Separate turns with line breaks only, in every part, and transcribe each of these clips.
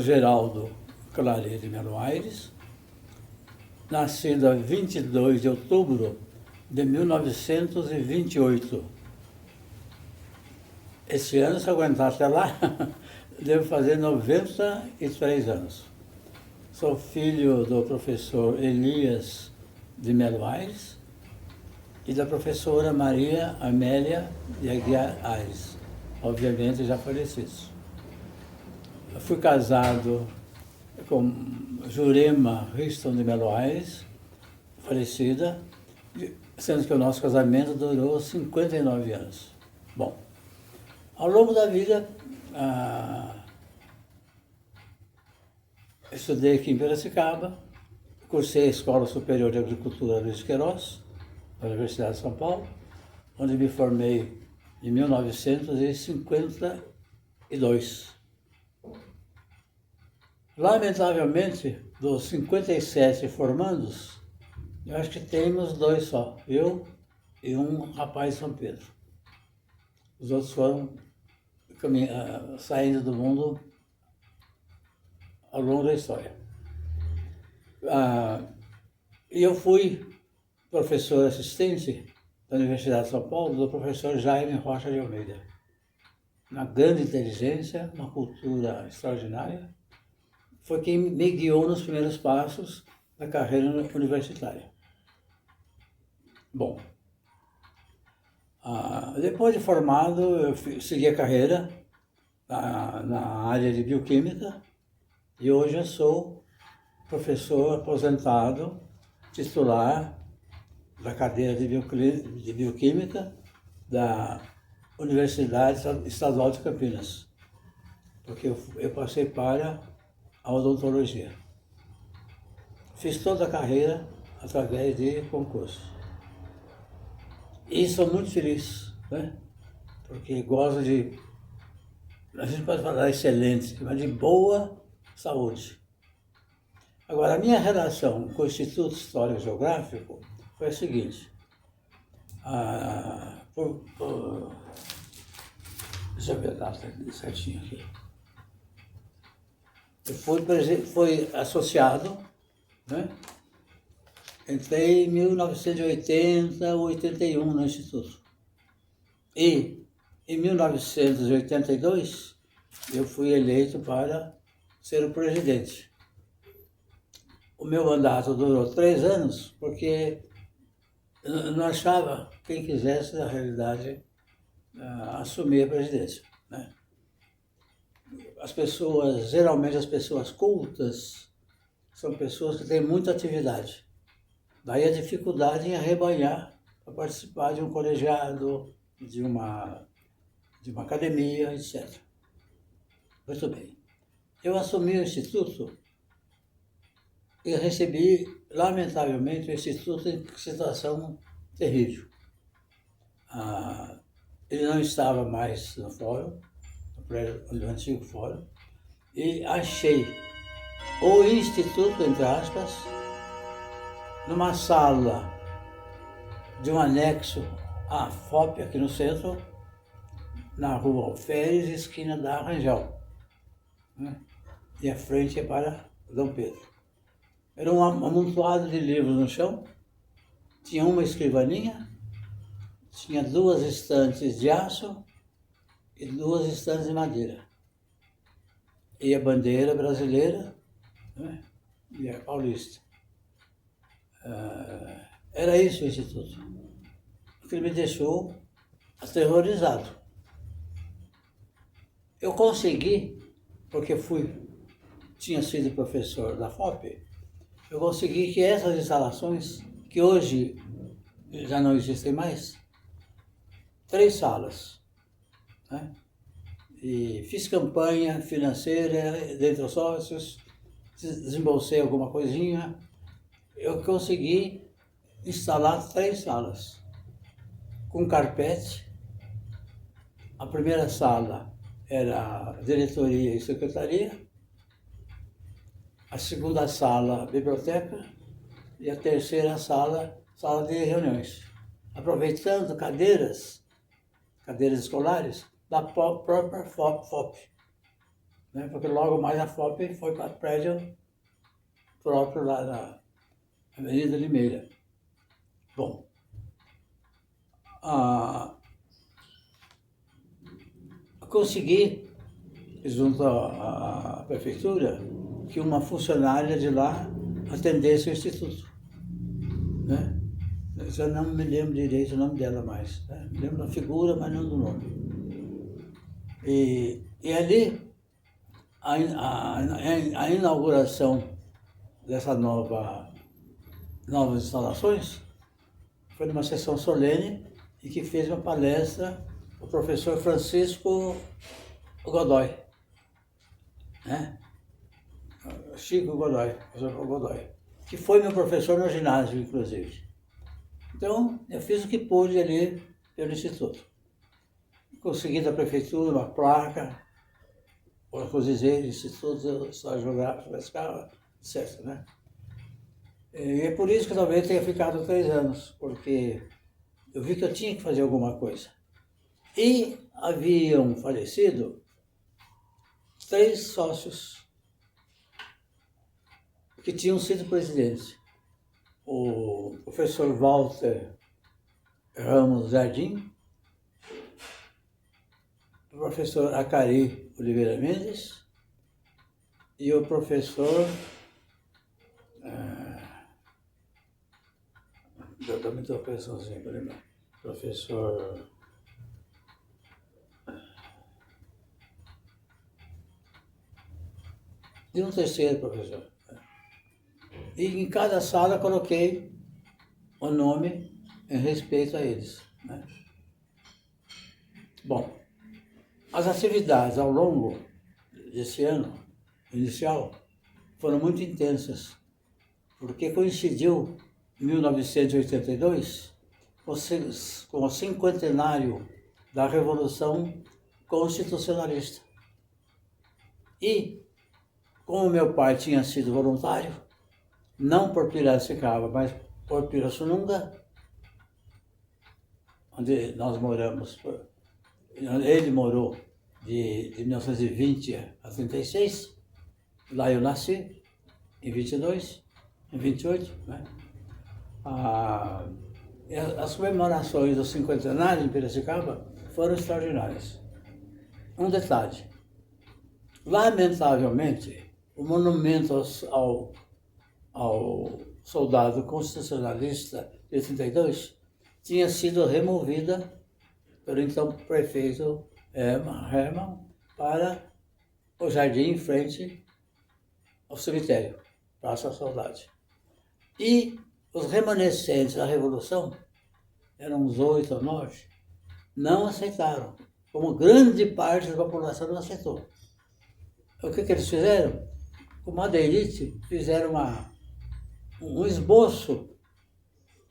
Geraldo Claret de Melo Aires, nascido a 22 de outubro de 1928. Esse ano, se aguentar até lá, devo fazer 93 anos. Sou filho do professor Elias de Melo Aires e da professora Maria Amélia de Aguiar Aires, obviamente já falecidos. Eu fui casado com Jurema Riston de Melo Aires, falecida, sendo que o nosso casamento durou 59 anos. Bom, ao longo da vida, estudei aqui em Piracicaba, cursei a Escola Superior de Agricultura Luiz de Queiroz, da Universidade de São Paulo, onde me formei em 1952. Lamentavelmente, dos 57 formandos, eu acho que temos 2 só, eu e um rapaz de São Pedro. Os outros foram saindo do mundo ao longo da história. E eu fui professor assistente da Universidade de São Paulo, do professor Jaime Rocha de Almeida. Uma grande inteligência, uma cultura extraordinária. Foi quem me guiou nos primeiros passos da carreira universitária. Bom, depois de formado, eu segui a carreira na área de bioquímica e hoje eu sou professor aposentado, titular da cadeira de bioquímica da Universidade Estadual de Campinas, porque eu passei para a odontologia. Fiz toda a carreira através de concurso. E sou muito feliz, né? Porque gosto de, a gente pode falar excelente, mas de boa saúde. Agora, a minha relação com o Instituto Histórico e Geográfico foi a seguinte. Deixa eu ver a data certinho aqui. Eu fui associado, né? Entrei em 1980 ou 81 no Instituto. E em 1982 eu fui eleito para ser o presidente. O meu mandato durou 3 anos, porque eu não achava quem quisesse, na realidade, assumir a presidência, né? Geralmente as pessoas cultas, são pessoas que têm muita atividade. Daí a dificuldade em arrebanhar para participar de um colegiado, de uma academia, etc. Muito bem. Eu assumi o Instituto e recebi, lamentavelmente, o Instituto em situação terrível. Ele não estava mais no fórum, no antigo fórum, e achei o Instituto, entre aspas, numa sala de um anexo à FOP, aqui no centro, na rua Alferes, esquina da Rangel, né? E a frente é para Dom Pedro. Era um amontoado de livros no chão, tinha uma escrivaninha, tinha 2 estantes de aço e 2 estantes de madeira. E a bandeira brasileira, né? E a paulista. Era isso o Instituto. O que me deixou aterrorizado. Eu consegui, porque tinha sido professor da FOP, eu consegui que essas instalações, que hoje já não existem mais, 3 salas, né? E fiz campanha financeira dentre os sócios, desembolsei alguma coisinha, eu consegui instalar 3 salas, com carpete. A primeira sala era diretoria e secretaria, a segunda sala, biblioteca, e a terceira sala, sala de reuniões. Aproveitando cadeiras escolares da própria FOP, né? Porque logo mais a FOP foi para prédio próprio lá na Avenida Limeira. Bom, consegui, junto à prefeitura, que uma funcionária de lá atendesse o instituto, né? Eu já não me lembro direito o nome dela mais, né? Me lembro da figura, mas não do nome. E ali, a inauguração dessas novas instalações foi numa sessão solene e que fez uma palestra o professor Francisco Godoy, né? Chico Godoy, professor Godoy, que foi meu professor no ginásio, inclusive. Então, eu fiz o que pude ali pelo Instituto. Consegui da prefeitura uma placa, para dizer Instituto História Geográfica da Escala, etc., né? E é por isso que talvez tenha ficado 3 anos, porque eu vi que eu tinha que fazer alguma coisa. E haviam falecido 3 sócios que tinham sido presidentes. O professor Walter Ramos Jardim, o professor Acari Oliveira Mendes e o professor... Eu também estou pensando assim, por exemplo, professor... E um terceiro professor. E em cada sala coloquei o nome em respeito a eles, né? Bom, as atividades ao longo desse ano inicial foram muito intensas, porque coincidiu 1982 com o cinquentenário da Revolução Constitucionalista. E, como meu pai tinha sido voluntário, não por Piracicaba, mas por Pirassununga, onde nós moramos, ele morou de 1920 a 36, lá eu nasci, em 22, em 28, né? As comemorações do cinquentenário em Piracicaba foram extraordinárias. Um detalhe, lamentavelmente, o monumento ao soldado constitucionalista de 32 tinha sido removida pelo então prefeito Hermann para o jardim em frente ao cemitério, Praça da Saudade. E os remanescentes da Revolução, eram uns 8 ou 9, não aceitaram, como grande parte da população não aceitou. O que eles fizeram? Com madeirite, fizeram um esboço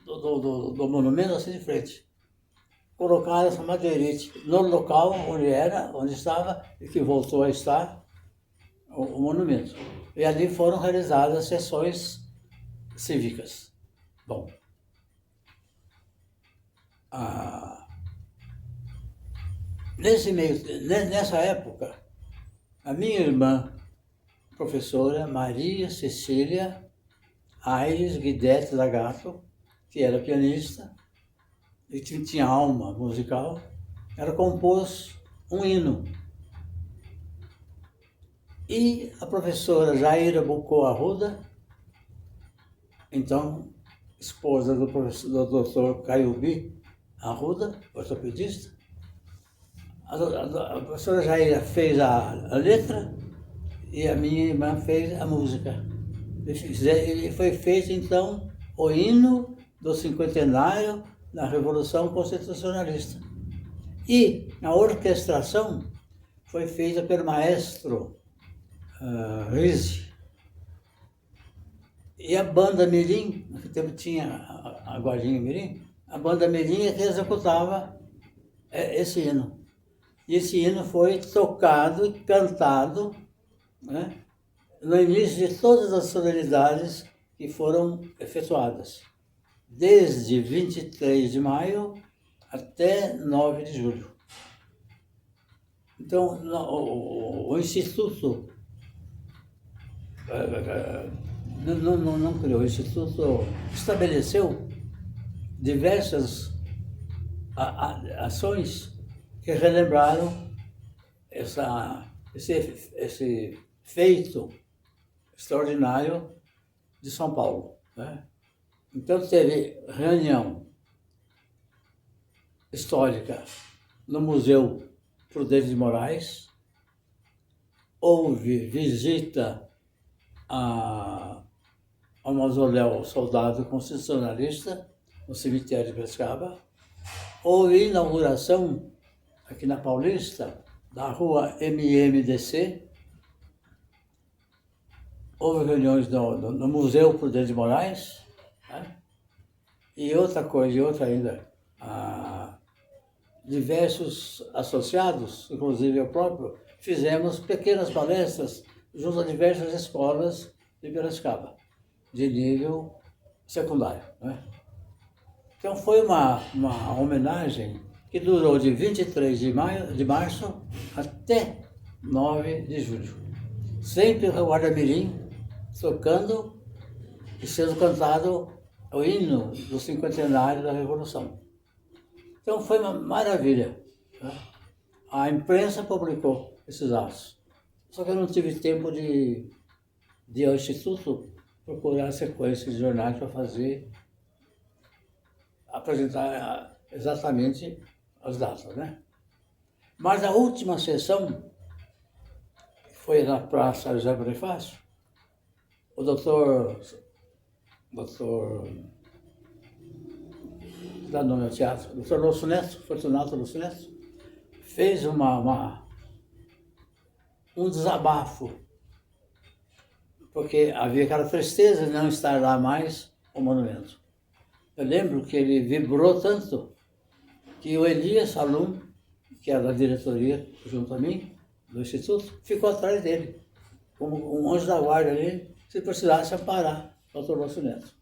do monumento assim de frente. Colocaram essa madeirite no local onde estava e que voltou a estar o monumento. E ali foram realizadas sessões cívicas. Bom, nessa época, a minha irmã, professora Maria Cecília Aires Guidete Lagato, que era pianista e tinha alma musical, ela compôs um hino. E a professora Jaira Bucô Arruda, então esposa do doutor Caiubi Arruda, ortopedista, a professora Jaira fez a letra e a minha irmã fez a música. E foi feito, então, o hino do cinquentenário da Revolução Constitucionalista. E a orquestração foi feita pelo maestro Rizzi. E a banda Mirim, naquele tempo tinha a guardinha Mirim, a banda Mirim é que executava esse hino. E esse hino foi tocado e cantado, né, no início de todas as solenidades que foram efetuadas, desde 23 de maio até 9 de julho. Então, o Instituto não criou, o Instituto estabeleceu diversas ações que relembraram esse feito extraordinário de São Paulo, né? Então teve reunião histórica no Museu Prudente de Moraes, houve visita ao mausoléu Soldado Constitucionalista, no cemitério de Piracicaba, houve inauguração aqui na Paulista, da rua MMDC, houve reuniões no Museu Prudente de Moraes, né? E outra coisa, e outra ainda, diversos associados, inclusive eu próprio, fizemos pequenas palestras junto a diversas escolas de Piracicaba, de nível secundário, né? Então foi uma homenagem que durou de 23 de março até 9 de julho. Sempre o Guarda-Mirim tocando e sendo cantado o hino do cinquentenário da Revolução. Então foi uma maravilha, né? A imprensa publicou esses atos. Só que eu não tive tempo de ir ao Instituto procurar a sequência de jornais para apresentar exatamente as datas, né? Mas a última sessão foi na Praça José Bonifácio. O doutor dá nome ao teatro, doutor Lúcio Neto, Fortunato Lúcio Neto, fez um desabafo, porque havia aquela tristeza de não estar lá mais o monumento. Eu lembro que ele vibrou tanto que o Elias Salum, que era da diretoria junto a mim, do Instituto, ficou atrás dele, como um anjo da guarda ali, se precisasse amparar o Dr. Lúcio Neto,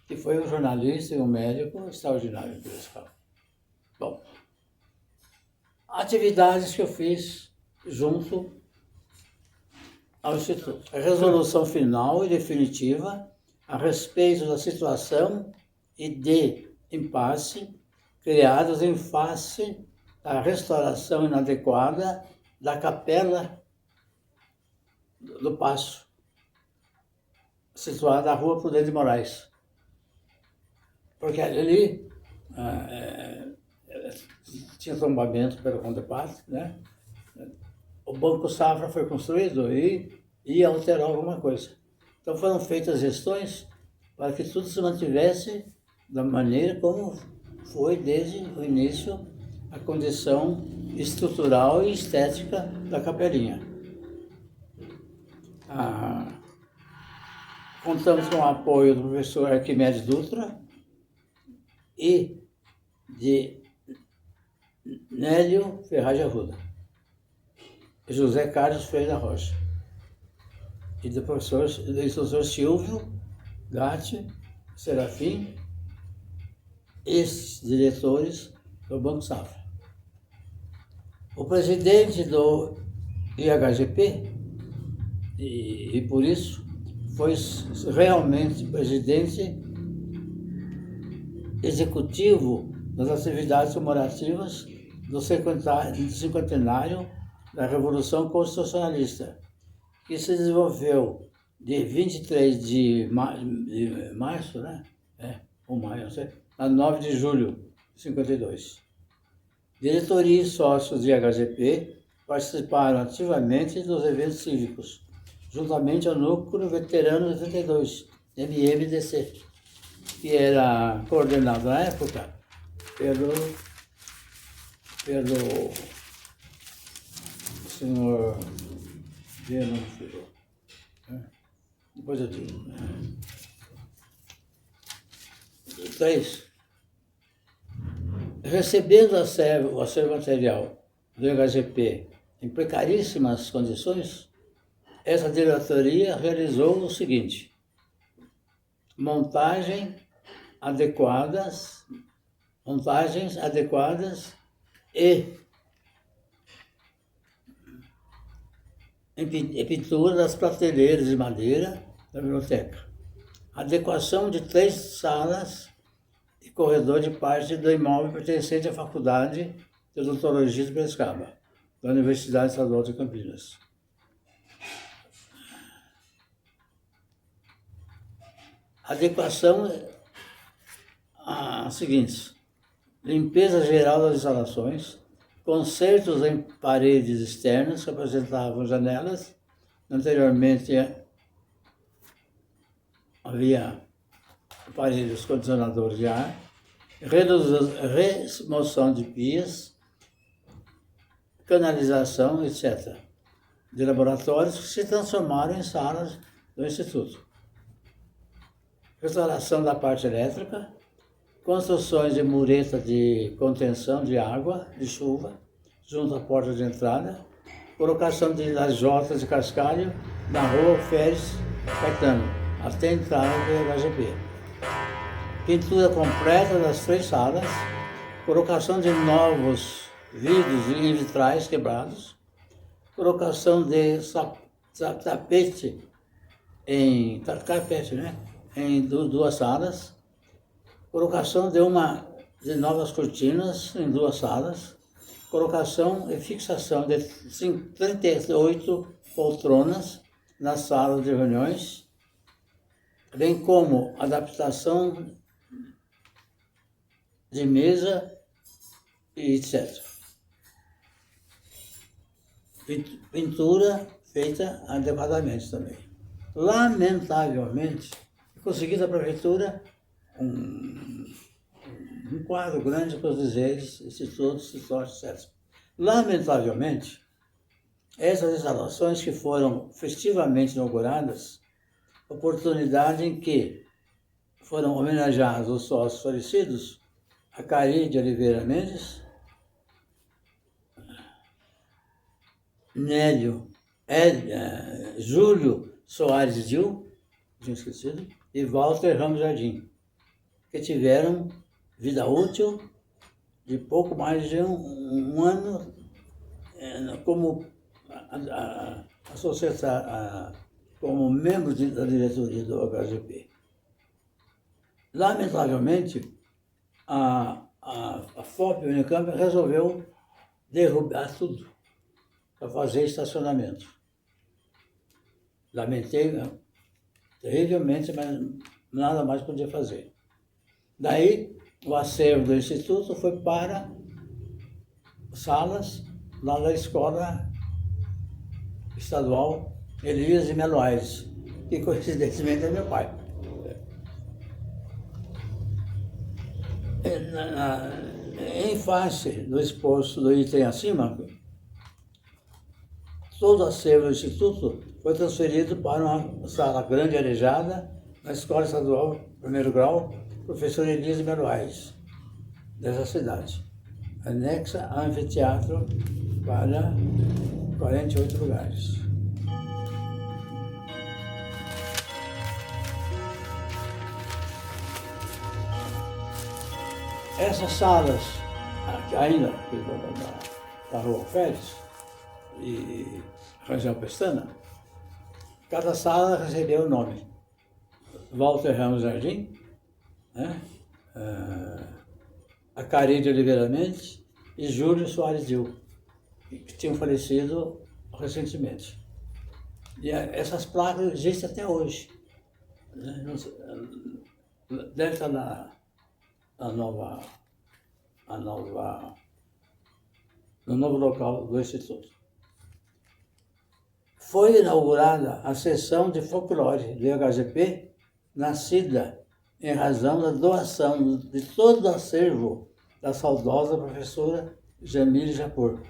que foi um jornalista e um médico extraordinário em Piracicaba. Bom, atividades que eu fiz junto ao Instituto. A resolução final e definitiva a respeito da situação e de impasse criados em face da restauração inadequada da capela do Paço, situada na rua Prudente de Moraes. Porque ali tinha tombamento pelo Condeparte, né? O Banco Safra foi construído e ia alterar alguma coisa. Então foram feitas gestões para que tudo se mantivesse da maneira como foi desde o início a condição estrutural e estética da capelinha. Contamos com o apoio do professor Arquimedes Dutra e de Nélio Ferraz de Arruda, José Carlos Freire da Rocha e do instrutor Silvio Gatti Serafim, esses diretores do Banco Safra. O presidente do IHGP, e por isso foi realmente presidente executivo das atividades comemorativas do cinquentenário da Revolução Constitucionalista, que se desenvolveu de 23 de março, né? Ou maio, não sei, a 9 de julho de 52. Diretoria e sócios de IHGP participaram ativamente dos eventos cívicos, juntamente ao Núcleo Veterano de 82, MMDC, que era coordenado na época pelo senhor Viana Filho. Depois eu digo. 3. Recebendo o acervo material do IHGP em precaríssimas condições, essa diretoria realizou o seguinte: montagens adequadas e em pintura das prateleiras de madeira da biblioteca. Adequação de 3 salas e corredor de parte do imóvel pertencente à Faculdade de Odontologia de Piracicaba, da Universidade Estadual de Campinas. Adequação seguintes: limpeza geral das instalações, consertos em paredes externas que apresentavam janelas. Anteriormente havia aparelhos condicionadores de ar, remoção de pias, canalização, etc., de laboratórios que se transformaram em salas do Instituto. Restauração da parte elétrica, construções de mureta de contenção de água, de chuva, junto à porta de entrada, colocação de lajotas de cascalho na rua Félix Caetano, até a entrada do HGP. Pintura completa das 3 salas, colocação de novos vidros em vitrais quebrados, colocação de tapete em carpete, em 2 salas, colocação de novas cortinas em 2 salas, colocação e fixação de 38 poltronas na sala de reuniões, bem como adaptação de mesa e etc. Pintura feita adequadamente também. Lamentavelmente, consegui da prefeitura um quadro grande para os dizeres, Instituto, etc. Lamentavelmente, essas instalações que foram festivamente inauguradas, oportunidade em que foram homenageados os sócios falecidos, Acari de Oliveira Mendes, Júlio Soares Dil, tinha esquecido, e Walter Ramos Jardim, que tiveram vida útil de pouco mais de um ano como como membro da diretoria do HGP. Lamentavelmente, a FOP Unicamp resolveu derrubar tudo para fazer estacionamento. Lamentei terrivelmente, mas nada mais podia fazer. Daí, o acervo do Instituto foi para salas lá da Escola Estadual Elias de Melo Aires, que coincidentemente é meu pai. Em face do exposto do item acima, todo o acervo do Instituto foi transferido para uma sala grande arejada na Escola Estadual Primeiro Grau, professor Elias de Melo Aires, dessa cidade, anexa a anfiteatro para 48 lugares. Essas salas, ainda da Rua Félix e Rangel Pestana, cada sala recebeu o nome. Walter Ramos Jardim, Acari de Oliveira Mendes e Júlio Soares Dil, que tinham falecido recentemente. E essas placas existem até hoje. Deve estar no novo local do Instituto. Foi inaugurada a seção de folclore do HGP, nascida em razão da doação de todo o acervo da saudosa professora Jamile Japur,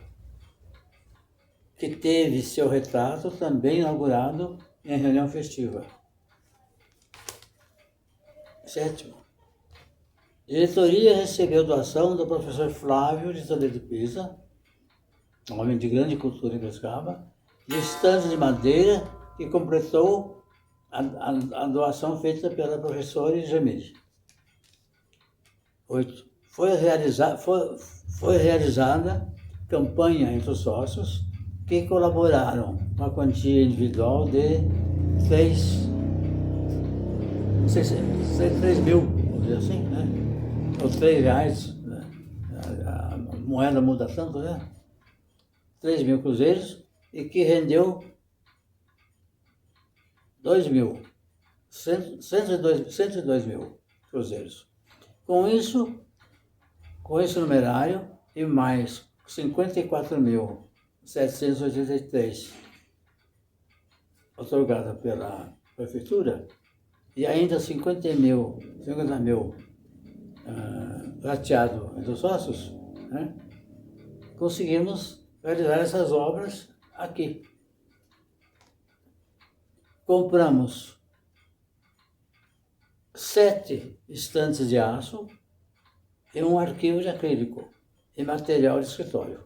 que teve seu retrato também inaugurado em reunião festiva. 7º. Diretoria recebeu doação do professor Flávio de Toledo Pisa, um homem de grande cultura em Piracicaba, de estantes de madeira, que completou a doação feita pela professora Jamile. 8. Foi realizada campanha entre os sócios que colaboraram com a quantia individual de 3 mil, vamos dizer assim, né? Ou R$3, né? A moeda muda tanto, né? 3 mil cruzeiros e que rendeu 102 mil cruzeiros. Com esse numerário e mais 54.783 otorgada pela prefeitura e ainda 50 mil rateado entre os sócios, né? Conseguimos realizar essas obras aqui. Compramos 7 estantes de aço e um arquivo de acrílico e material de escritório.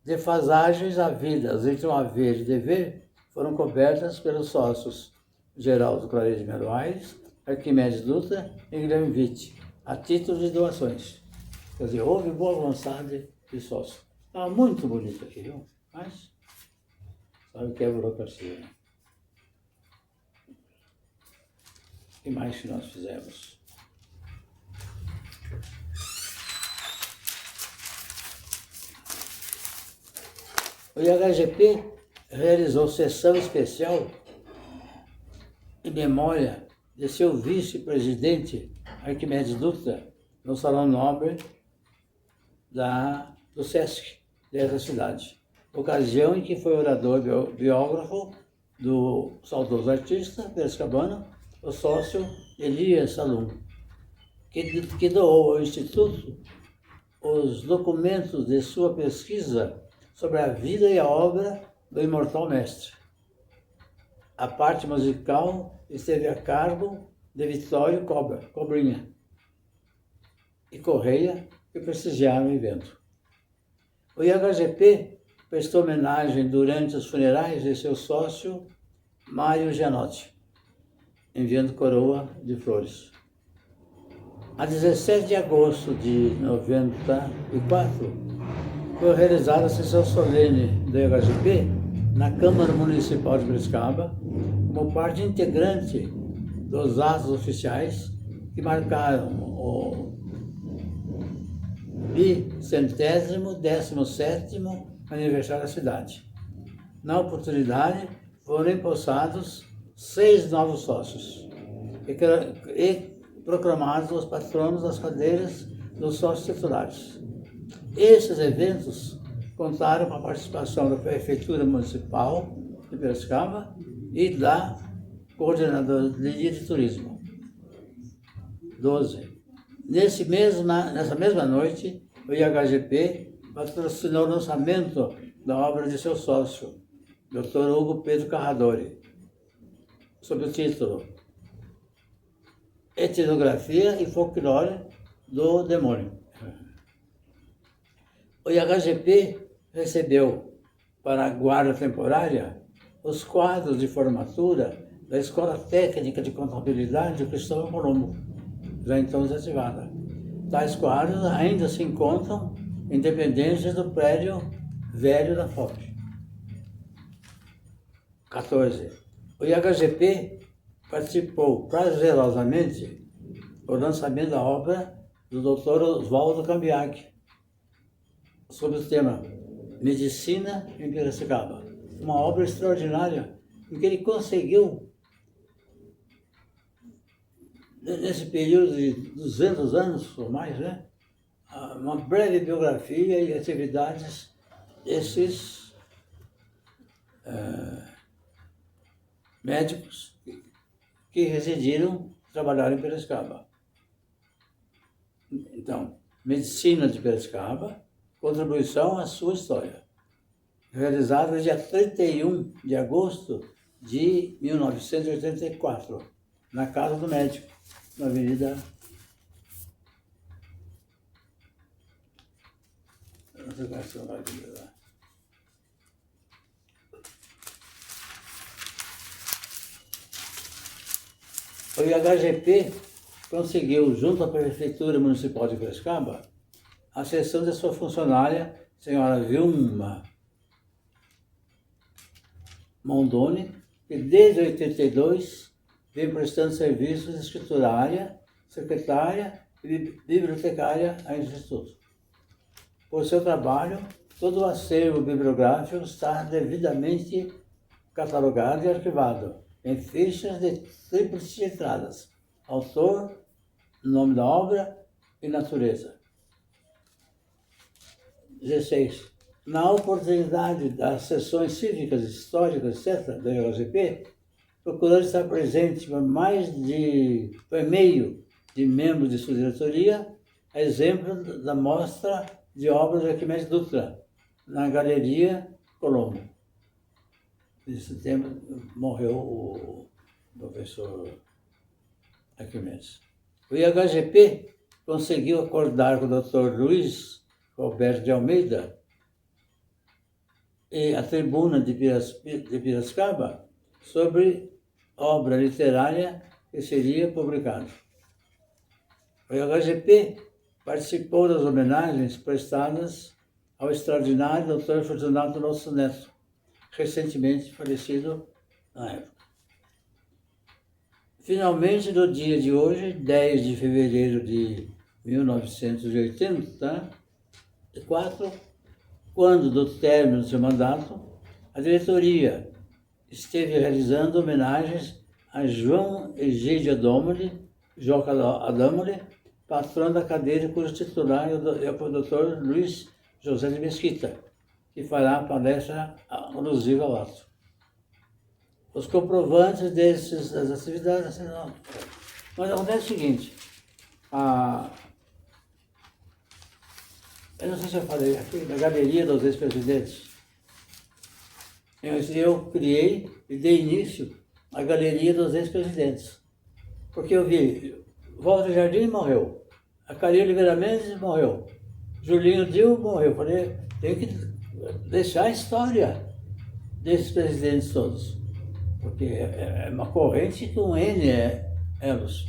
Defasagens havidas entre o haver e dever foram cobertas pelos sócios Geraldo Clareia de Melo Aires, Arquimedes Dutra e Guilherme Witt, a título de doações. Quer dizer, houve boa vontade de sócio. Estava muito bonito aqui, viu? Mas sabe o que é burocracia, né? O que mais que nós fizemos? O IHGP realizou sessão especial em memória de seu vice-presidente Arquimedes Dutra no Salão Nobre do SESC dessa cidade, ocasião em que foi orador biógrafo do saudoso artista Piracicabana, o sócio Elias Salum, que doou ao Instituto os documentos de sua pesquisa sobre a vida e a obra do imortal mestre. A parte musical esteve a cargo de Vitório Cobrinha e Correia, que prestigiaram o evento. O IHGP prestou homenagem durante os funerais de seu sócio Mário Gianotti, enviando coroa de flores. A 17 de agosto de 94, foi realizada a sessão solene do IHGP na Câmara Municipal de Piracicaba, como parte integrante dos atos oficiais que marcaram o 117º aniversário da cidade. Na oportunidade, foram empossados 6 novos sócios e proclamados os patronos das cadeiras dos sócios titulares. Esses eventos contaram com a participação da Prefeitura Municipal de Piracicaba e da Coordenadoria de Turismo. 12. Nessa mesma noite, o IHGP patrocinou o lançamento da obra de seu sócio, Dr. Hugo Pedro Carradori, sob o título Etnografia e Folclore do Demônio. O IHGP recebeu para a guarda temporária os quadros de formatura da Escola Técnica de Contabilidade de Cristóvão Colombo, já então desativada. Tais quadros ainda se encontram em dependências do prédio velho da FOP. 14. O IHGP participou prazerosamente do lançamento da obra do Dr. Oswaldo Cambiag, sob o tema Medicina em Piracicaba. Uma obra extraordinária, em que ele conseguiu, nesse período de 200 anos ou mais, né, uma breve biografia e atividades desses médicos que residiram, trabalharam em Piracicaba. Então, Medicina de Piracicaba, contribuição à sua história. Realizada dia 31 de agosto de 1984, na Casa do Médico, na Avenida... Não sei qual é o nome lá. O IHGP conseguiu, junto à Prefeitura Municipal de Piracicaba, a cessão de sua funcionária, senhora Vilma Mondoni, que desde 82 vem prestando serviços de escriturária, secretária e bibliotecária ao Instituto. Por seu trabalho, todo o acervo bibliográfico está devidamente catalogado e arquivado em fichas de tríplices letradas: autor, nome da obra e natureza. 16. Na oportunidade das sessões cívicas, históricas, etc., do IOGP, procurando estar presente por meio de membros de sua diretoria, a exemplo da mostra de obras de Arquimedes Dutra, na Galeria Colombo. Nesse tempo morreu o professor Arquimedes. O IHGP conseguiu acordar com o Dr. Luiz Roberto de Almeida e a Tribuna de Piracicaba sobre obra literária que seria publicada. O IHGP participou das homenagens prestadas ao extraordinário Dr. Fortunato Nosso Neto, recentemente falecido na época. Finalmente, no dia de hoje, 10 de fevereiro de 1984, quando do término do seu mandato, a diretoria esteve realizando homenagens a João Egídio Joca Adamoli, patrão da cadeira, cujo titular é o Dr. Luiz José de Mesquita, que fará a palestra alusiva ao ato. Os comprovantes das atividades... Mas acontece o seguinte, eu não sei se eu falei aqui, na Galeria dos Ex-Presidentes, eu criei e dei início à Galeria dos Ex-Presidentes. Porque eu vi, Walter Jardim morreu, a Calil Oliveira Mendes morreu, Julinho Dil morreu. Eu falei, tem que deixar a história desses presidentes todos, porque é uma corrente com N elos.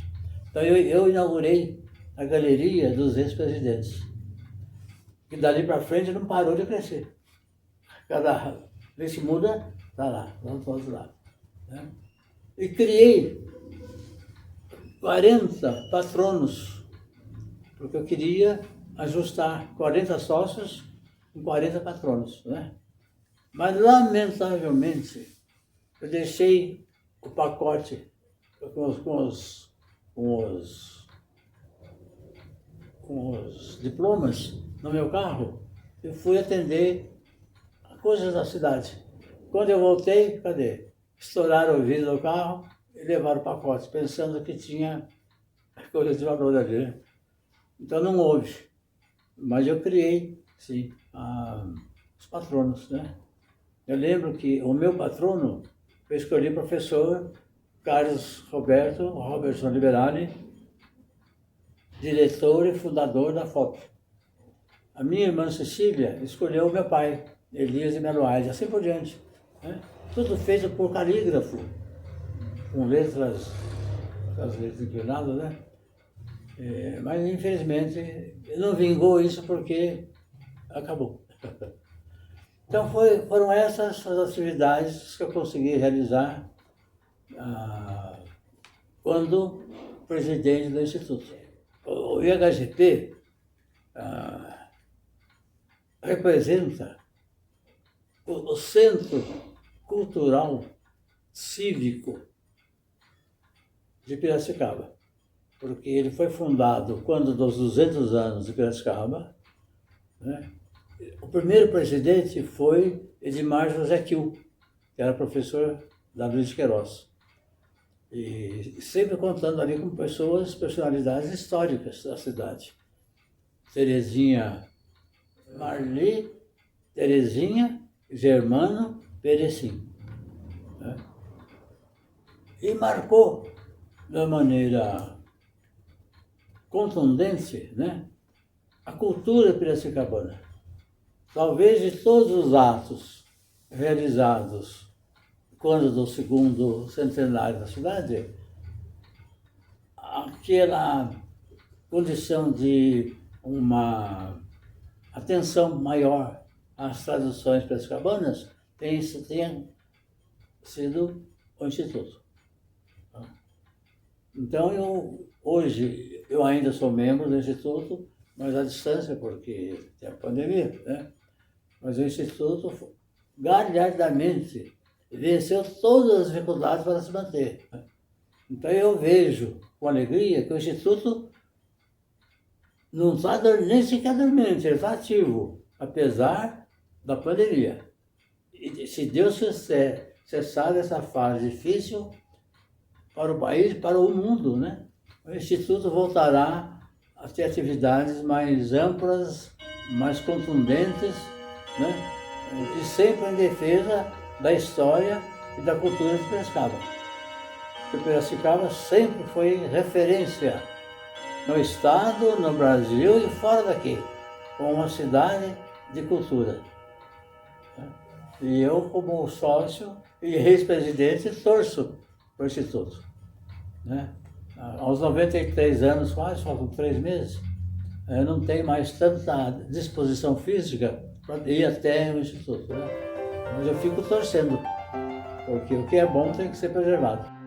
Então eu inaugurei a Galeria dos Ex-Presidentes. E dali para frente não parou de crescer. Cada vez que muda, está lá, vamos para o outro lado. Né? E criei 40 patronos, porque eu queria ajustar 40 sócios com 40 patronos. Né? Mas, lamentavelmente, eu deixei o pacote com os diplomas no meu carro e fui atender coisas da cidade. Quando eu voltei, cadê? Estouraram o vidro do carro e levaram o pacote, pensando que tinha coisas de valor ali. Né? Então não houve. Mas eu criei, sim, os patronos. Né? Eu lembro que o meu patrono, eu escolhi o professor Carlos Robertson Liberali, diretor e fundador da FOP. A minha irmã Cecília escolheu o meu pai, Elias de Meloaide, assim por diante. Né? Tudo feito por calígrafo, com letras, aquelas letras inclinadas, né? Mas, infelizmente, não vingou isso porque acabou. Então, foram essas as atividades que eu consegui realizar quando presidente do Instituto. O IHGP representa o Centro Cultural Cívico de Piracicaba, porque ele foi fundado quando dos 200 anos de Piracicaba. Né? O primeiro presidente foi Edmar José Quil, que era professor da Luiz de Queiroz. E sempre contando ali com personalidades históricas da cidade. Terezinha Marli, Terezinha Germano Perecim. Né? E marcou de maneira contundente, né, a cultura piracicabana. Talvez de todos os atos realizados quando do segundo centenário da cidade, aquela condição de uma atenção maior às tradições piracicabanas tem sido o Instituto. Então, hoje, eu ainda sou membro do Instituto, mas à distância, porque tem a pandemia, né? Mas o Instituto, galhardamente, venceu todas as dificuldades para se manter, né? Então, eu vejo com alegria que o Instituto não está nem sequer dormente, ele está ativo, apesar da pandemia. E se Deus quiser cessar essa fase difícil para o país, para o mundo, né? O Instituto voltará a ter atividades mais amplas, mais contundentes, né? E sempre em defesa da história e da cultura de Piracicaba. Porque Piracicaba sempre foi referência no estado, no Brasil e fora daqui, como uma cidade de cultura. E eu, como sócio e ex-presidente, torço para o Instituto, né? Aos 93 anos, quase, faltam 3 meses, eu não tenho mais tanta disposição física para ir até o Instituto, né? Mas eu fico torcendo, porque o que é bom tem que ser preservado.